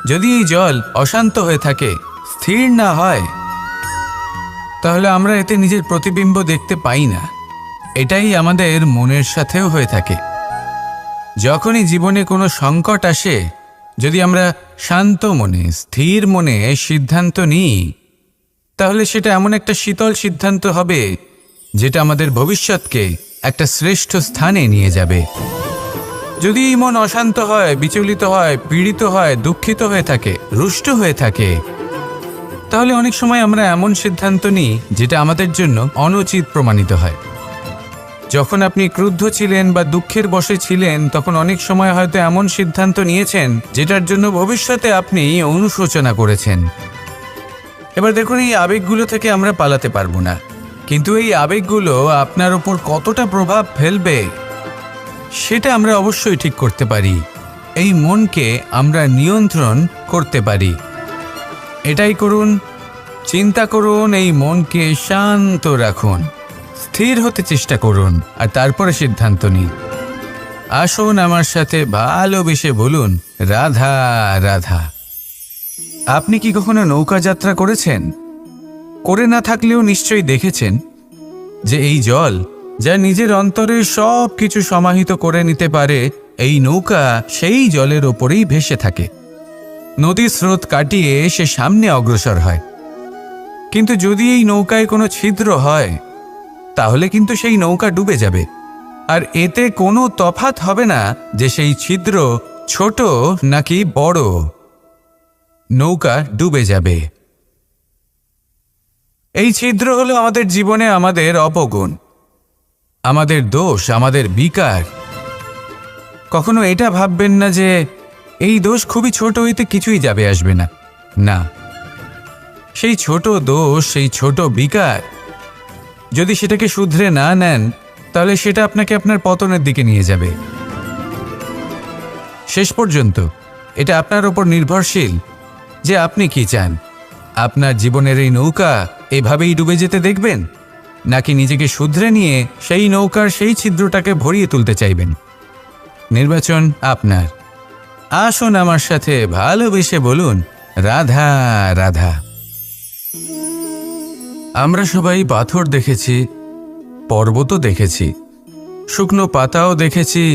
যদি এই জল অশান্ত হয়ে থাকে, স্থির না হয়, তাহলে আমরা এতে নিজের প্রতিবিম্ব দেখতে পাই না। এটাই আমাদের মনের সাথেও হয়ে থাকে। যখনই জীবনে কোনো সংকট আসে, যদি আমরা শান্ত মনে, স্থির মনে সিদ্ধান্ত নিই, তাহলে সেটা এমন একটা শীতল সিদ্ধান্ত হবে যেটা আমাদের ভবিষ্যৎকে একটা শ্রেষ্ঠ স্থানে নিয়ে যাবে। যদি এই মন অশান্ত হয়, বিচলিত হয়, পীড়িত হয়, দুঃখিত হয়ে থাকে, রুষ্ট হয়ে থাকে, তাহলে অনেক সময় আমরা এমন সিদ্ধান্ত নিই যেটা আমাদের জন্য অনুচিত প্রমাণিত হয়। যখন আপনি ক্রুদ্ধ ছিলেন বা দুঃখের বশে ছিলেন তখন অনেক সময় হয়তো এমন সিদ্ধান্ত নিয়েছেন যেটার জন্য ভবিষ্যতে আপনি অনুশোচনা করেছেন। এবার দেখুন, এই আবেগগুলো থেকে আমরা পালাতে পারবো না, কিন্তু এই আবেগগুলো আপনার ওপর কতটা প্রভাব ফেলবে সেটা আমরা অবশ্যই ঠিক করতে পারি। এই মনকে আমরা নিয়ন্ত্রণ করতে পারি। এটাই করুন, চিন্তা করুন, এই মনকে শান্ত রাখুন, স্থির হতে চেষ্টা করুন, আর তারপরে সিদ্ধান্ত নিন। আসুন আমার সাথে ভালোবেসে বলুন, রাধা রাধা। আপনি কি কখনো নৌকা যাত্রা করেছেন? করে না থাকলেও নিশ্চয়ই দেখেছেন যে এই জল যা নিজের অন্তরে সব কিছু সমাহিত করে নিতে পারে, এই নৌকা সেই জলের ওপরেই ভেসে থাকে। নদীর স্রোত কাটিয়ে সে সামনে অগ্রসর হয়। কিন্তু যদি এই নৌকায় কোনো ছিদ্র হয় তাহলে কিন্তু সেই নৌকা ডুবে যাবে। আর এতে কোনো তফাৎ হবে না যে সেই ছিদ্র ছোট নাকি বড়, নৌকা ডুবে যাবে। এই ছিদ্র হলো আমাদের জীবনে আমাদের অপগুণ, আমাদের দোষ, আমাদের বিকার। কখনো এটা ভাববেন না যে এই দোষ খুবই ছোট, হইতে কিছুই যাবে আসবে না। না, সেই ছোট দোষ, সেই ছোট বিকার যদি সেটাকে শুধরে না নেন তাহলে সেটা আপনাকে আপনার পতনের দিকে নিয়ে যাবে। শেষ পর্যন্ত এটা আপনার ওপর নির্ভরশীল যে আপনি কি চান। আপনার জীবনের এই নৌকা এভাবেই ডুবে যেতে দেখবেন, নাকি নিজেকে শুধরে নিয়ে সেই নৌকার সেই ছিদ্রটাকে ভরিয়ে তুলতে চাইবেন? নির্বাচন আপনার। আসুন আমার সাথে ভালোবেসে বলুন, রাধা রাধা। আমরা সবাই পাথর দেখেছি, পর্বতও দেখেছি, শুকনো পাতাও দেখেছি,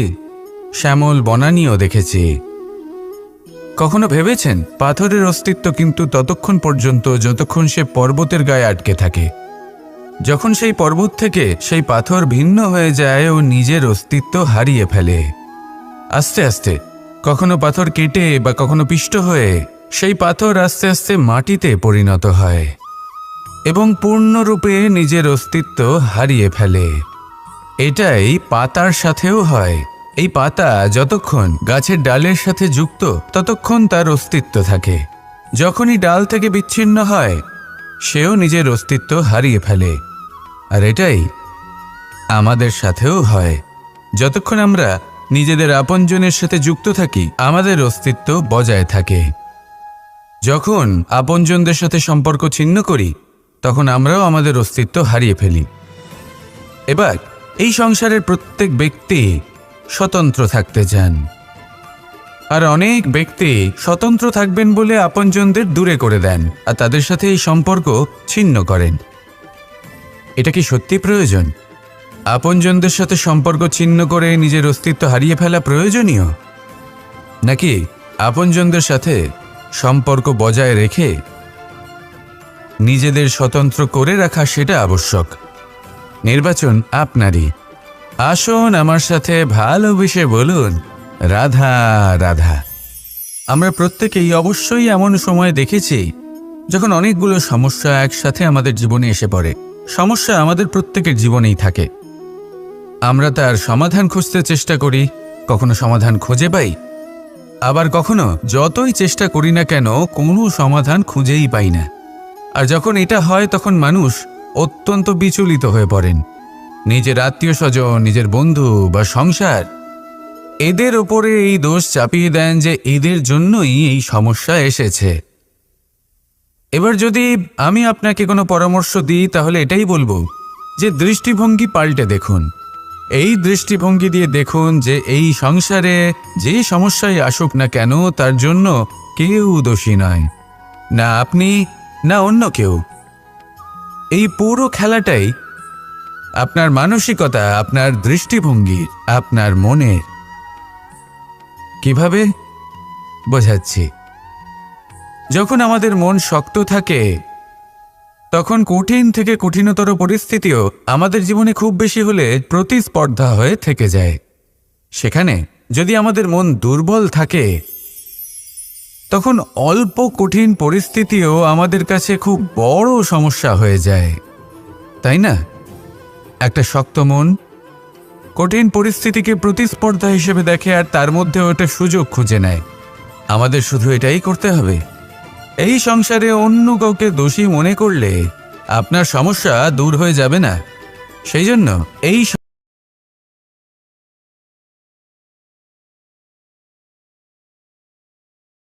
শ্যামল বনানীও দেখেছি। কখনো ভেবেছেন পাথরের অস্তিত্ব কিন্তু ততক্ষণ পর্যন্ত যতক্ষণ সে পর্বতের গায়ে আটকে থাকে। যখন সেই পর্বত থেকে সেই পাথর ভিন্ন হয়ে যায় ও নিজের অস্তিত্ব হারিয়ে ফেলে। আস্তে আস্তে কখনো পাথর কেটে বা কখনো পিষ্ট হয়ে সেই পাথর আস্তে আস্তে মাটিতে পরিণত হয় এবং পূর্ণরূপে নিজের অস্তিত্ব হারিয়ে ফেলে। এটাই পাতার সাথেও হয়। এই পাতা যতক্ষণ গাছের ডালের সাথে যুক্ত ততক্ষণ তার অস্তিত্ব থাকে। যখনই ডাল থেকে বিচ্ছিন্ন হয় সেও নিজের অস্তিত্ব হারিয়ে ফেলে। আর এটাই আমাদের সাথেও হয়। যতক্ষণ আমরা নিজেদের আপনজনের সাথে যুক্ত থাকি আমাদের অস্তিত্ব বজায় থাকে। যখন আপনজনদের সাথে সম্পর্ক ছিন্ন করি তখন আমরাও আমাদের অস্তিত্ব হারিয়ে ফেলি। এবার এই সংসারের প্রত্যেক ব্যক্তি স্বতন্ত্র থাকতে চান, আর অনেক ব্যক্তি স্বতন্ত্র থাকবেন বলে আপনজনদের দূরে করে দেন আর তাদের সাথে এই সম্পর্ক ছিন্ন করেন। এটা কি সত্যি প্রয়োজন? আপনজনদের সাথে সম্পর্ক ছিন্ন করে নিজের অস্তিত্ব হারিয়ে ফেলা প্রয়োজনীয়, নাকি আপনজনদের সাথে সম্পর্ক বজায় রেখে নিজেদের স্বতন্ত্র করে রাখা সেটা আবশ্যক? নির্বাচন আপনারই। আসুন আমার সাথে ভালোবেসে বলুন, রাধা রাধা। আমরা প্রত্যেকেই অবশ্যই এমন সময় দেখেছি যখন অনেকগুলো সমস্যা একসাথে আমাদের জীবনে এসে পড়ে। সমস্যা আমাদের প্রত্যেকের জীবনেই থাকে। আমরা তার সমাধান খুঁজতে চেষ্টা করি, কখনো সমাধান খুঁজে পাই, আবার কখনো যতই চেষ্টা করি না কেন কোনো সমাধান খুঁজেই পাই না। আর যখন এটা হয় তখন মানুষ অত্যন্ত বিচলিত হয়ে পড়েন। নিজের আত্মীয় স্বজন, নিজের বন্ধু বা সংসার, এদের ওপরে এই দোষ চাপিয়ে দেন যে এদের জন্যই এই সমস্যা এসেছে। এবার যদি আমি আপনাকে কোনো পরামর্শ দিই তাহলে এটাই বলবো যে দৃষ্টিভঙ্গি পাল্টে দেখুন। এই দৃষ্টিভঙ্গি দিয়ে দেখুন যে এই সংসারে যে সমস্যাই আসুক না কেন তার জন্য কেউ দোষী নয়, না আপনি না অন্য কেউ। এই পুরো খেলাটাই আপনার মানসিকতা, আপনার দৃষ্টিভঙ্গি, আপনার মনের। কিভাবে বোঝাচ্ছি? যখন আমাদের মন শক্ত থাকে তখন কঠিন থেকে কঠিনতর পরিস্থিতিও আমাদের জীবনে খুব বেশি হলে প্রতিস্পর্ধা হয়ে থেকে যায়। সেখানে যদি আমাদের মন দুর্বল থাকে তখন অল্প কঠিন পরিস্থিতিও আমাদের কাছে খুব বড় সমস্যা হয়ে যায়, তাই না? একটা শক্ত মন কঠিন পরিস্থিতিকে প্রতিস্পর্ধা হিসেবে দেখে আর তার মধ্যে ওটা সুযোগ খুঁজে নেয়। আমাদের শুধু এটাই করতে হবে, এই সংসারে অন্য কাউকে দোষী মনে করলে আপনার সমস্যা দূর হয়ে যাবে না। সেই জন্য এই